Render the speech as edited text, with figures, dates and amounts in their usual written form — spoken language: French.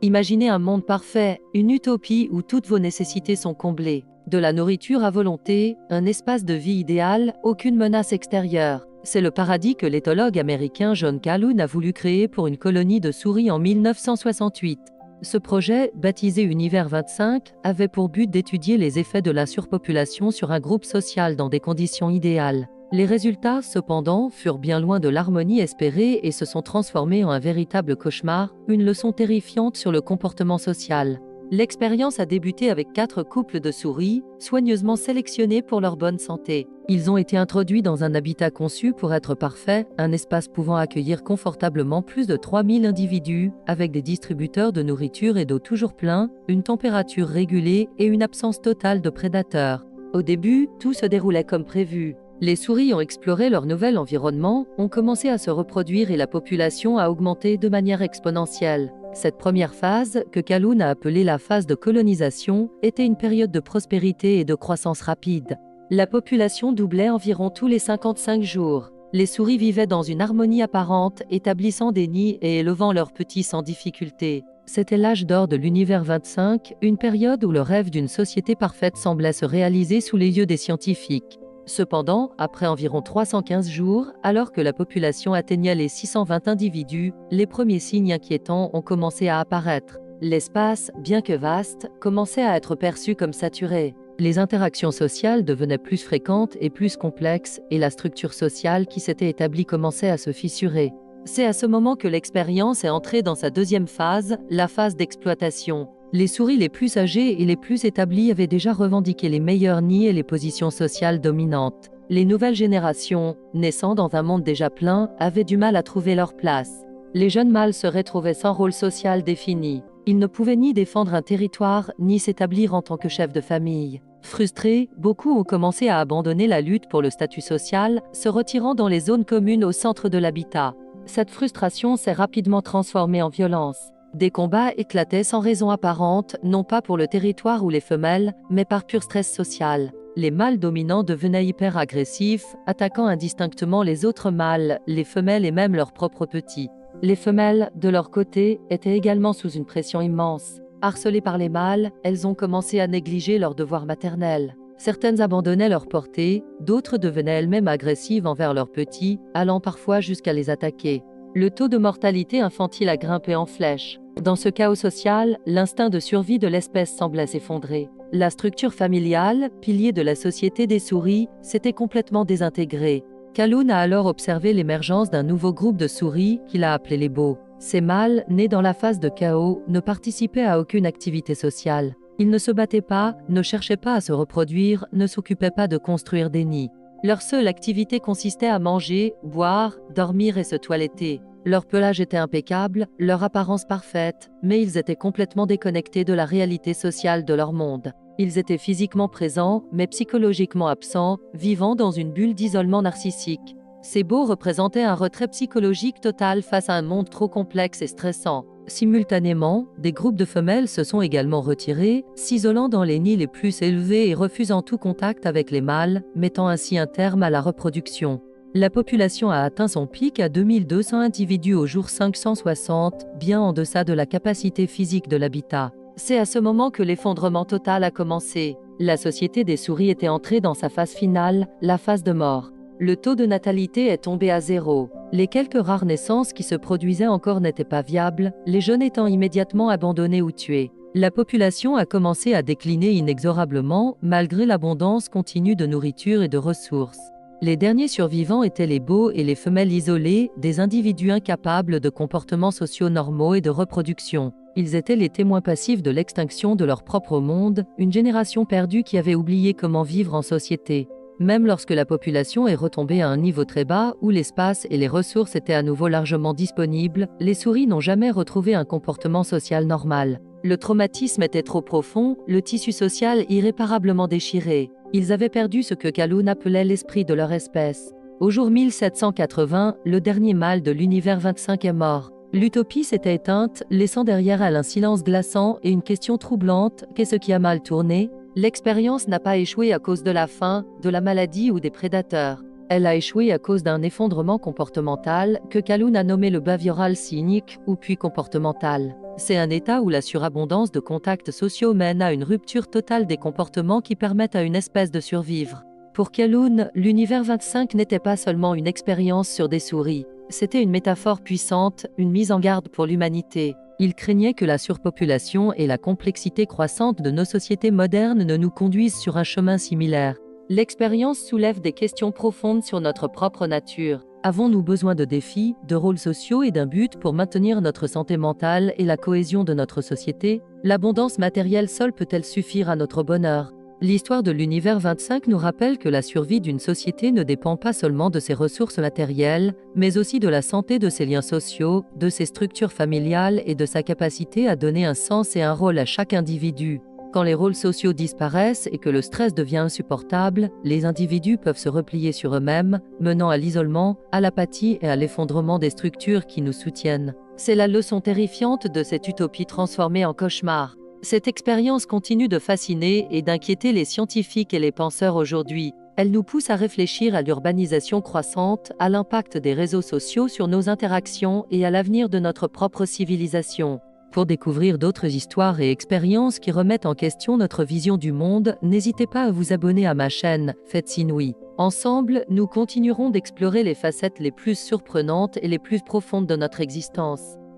Imaginez un monde parfait, une utopie où toutes vos nécessités sont comblées. De la nourriture à volonté, un espace de vie idéal, aucune menace extérieure. C'est le paradis que l'éthologue américain John Calhoun a voulu créer pour une colonie de souris en 1968. Ce projet, baptisé Univers 25, avait pour but d'étudier les effets de la surpopulation sur un groupe social dans des conditions idéales. Les résultats, cependant, furent bien loin de l'harmonie espérée et se sont transformés en un véritable cauchemar, une leçon terrifiante sur le comportement social. L'expérience a débuté avec 4 couples de souris, soigneusement sélectionnés pour leur bonne santé. Ils ont été introduits dans un habitat conçu pour être parfait, un espace pouvant accueillir confortablement plus de 3000 individus, avec des distributeurs de nourriture et d'eau toujours pleins, une température régulée et une absence totale de prédateurs. Au début, tout se déroulait comme prévu. Les souris ont exploré leur nouvel environnement, ont commencé à se reproduire et la population a augmenté de manière exponentielle. Cette première phase, que Calhoun a appelée la phase de colonisation, était une période de prospérité et de croissance rapide. La population doublait environ tous les 55 jours. Les souris vivaient dans une harmonie apparente, établissant des nids et élevant leurs petits sans difficulté. C'était l'âge d'or de l'univers 25, une période où le rêve d'une société parfaite semblait se réaliser sous les yeux des scientifiques. Cependant, après environ 315 jours, alors que la population atteignait les 620 individus, les premiers signes inquiétants ont commencé à apparaître. L'espace, bien que vaste, commençait à être perçu comme saturé. Les interactions sociales devenaient plus fréquentes et plus complexes, et la structure sociale qui s'était établie commençait à se fissurer. C'est à ce moment que l'expérience est entrée dans sa deuxième phase, la phase d'exploitation. Les souris les plus âgées et les plus établies avaient déjà revendiqué les meilleurs nids et les positions sociales dominantes. Les nouvelles générations, naissant dans un monde déjà plein, avaient du mal à trouver leur place. Les jeunes mâles se retrouvaient sans rôle social défini. Ils ne pouvaient ni défendre un territoire, ni s'établir en tant que chef de famille. Frustrés, beaucoup ont commencé à abandonner la lutte pour le statut social, se retirant dans les zones communes au centre de l'habitat. Cette frustration s'est rapidement transformée en violence. Des combats éclataient sans raison apparente, non pas pour le territoire ou les femelles, mais par pur stress social. Les mâles dominants devenaient hyper agressifs, attaquant indistinctement les autres mâles, les femelles et même leurs propres petits. Les femelles, de leur côté, étaient également sous une pression immense. Harcelées par les mâles, elles ont commencé à négliger leurs devoirs maternels. Certaines abandonnaient leur portée, d'autres devenaient elles-mêmes agressives envers leurs petits, allant parfois jusqu'à les attaquer. Le taux de mortalité infantile a grimpé en flèche. Dans ce chaos social, l'instinct de survie de l'espèce semblait s'effondrer. La structure familiale, pilier de la société des souris, s'était complètement désintégrée. Calhoun a alors observé l'émergence d'un nouveau groupe de souris qu'il a appelé les beaux. Ces mâles, nés dans la phase de chaos, ne participaient à aucune activité sociale. Ils ne se battaient pas, ne cherchaient pas à se reproduire, ne s'occupaient pas de construire des nids. Leur seule activité consistait à manger, boire, dormir et se toiletter. Leur pelage était impeccable, leur apparence parfaite, mais ils étaient complètement déconnectés de la réalité sociale de leur monde. Ils étaient physiquement présents, mais psychologiquement absents, vivant dans une bulle d'isolement narcissique. Ces beaux représentaient un retrait psychologique total face à un monde trop complexe et stressant. Simultanément, des groupes de femelles se sont également retirés, s'isolant dans les nids les plus élevés et refusant tout contact avec les mâles, mettant ainsi un terme à la reproduction. La population a atteint son pic à 2200 individus au jour 560, bien en deçà de la capacité physique de l'habitat. C'est à ce moment que l'effondrement total a commencé. La société des souris était entrée dans sa phase finale, la phase de mort. Le taux de natalité est tombé à 0. Les quelques rares naissances qui se produisaient encore n'étaient pas viables, les jeunes étant immédiatement abandonnés ou tués. La population a commencé à décliner inexorablement, malgré l'abondance continue de nourriture et de ressources. Les derniers survivants étaient les beaux et les femelles isolées, des individus incapables de comportements sociaux normaux et de reproduction. Ils étaient les témoins passifs de l'extinction de leur propre monde, une génération perdue qui avait oublié comment vivre en société. Même lorsque la population est retombée à un niveau très bas, où l'espace et les ressources étaient à nouveau largement disponibles, les souris n'ont jamais retrouvé un comportement social normal. Le traumatisme était trop profond, le tissu social irréparablement déchiré. Ils avaient perdu ce que Calhoun appelait l'esprit de leur espèce. Au jour 1780, le dernier mâle de l'univers 25 est mort. L'utopie s'était éteinte, laissant derrière elle un silence glaçant et une question troublante: qu'est-ce qui a mal tourné ? L'expérience n'a pas échoué à cause de la faim, de la maladie ou des prédateurs. Elle a échoué à cause d'un effondrement comportemental que Kaloun a nommé le behavioral cynique ou puits comportemental. C'est un état où la surabondance de contacts sociaux mène à une rupture totale des comportements qui permettent à une espèce de survivre. Pour Kaloun, l'univers 25 n'était pas seulement une expérience sur des souris, c'était une métaphore puissante, une mise en garde pour l'humanité. Il craignait que la surpopulation et la complexité croissante de nos sociétés modernes ne nous conduisent sur un chemin similaire. L'expérience soulève des questions profondes sur notre propre nature. Avons-nous besoin de défis, de rôles sociaux et d'un but pour maintenir notre santé mentale et la cohésion de notre société? L'abondance matérielle seule peut-elle suffire à notre bonheur? L'histoire de l'univers 25 nous rappelle que la survie d'une société ne dépend pas seulement de ses ressources matérielles, mais aussi de la santé de ses liens sociaux, de ses structures familiales et de sa capacité à donner un sens et un rôle à chaque individu. Quand les rôles sociaux disparaissent et que le stress devient insupportable, les individus peuvent se replier sur eux-mêmes, menant à l'isolement, à l'apathie et à l'effondrement des structures qui nous soutiennent. C'est la leçon terrifiante de cette utopie transformée en cauchemar. Cette expérience continue de fasciner et d'inquiéter les scientifiques et les penseurs aujourd'hui. Elle nous pousse à réfléchir à l'urbanisation croissante, à l'impact des réseaux sociaux sur nos interactions et à l'avenir de notre propre civilisation. Pour découvrir d'autres histoires et expériences qui remettent en question notre vision du monde, n'hésitez pas à vous abonner à ma chaîne, Faites Inouï. Ensemble, nous continuerons d'explorer les facettes les plus surprenantes et les plus profondes de notre existence.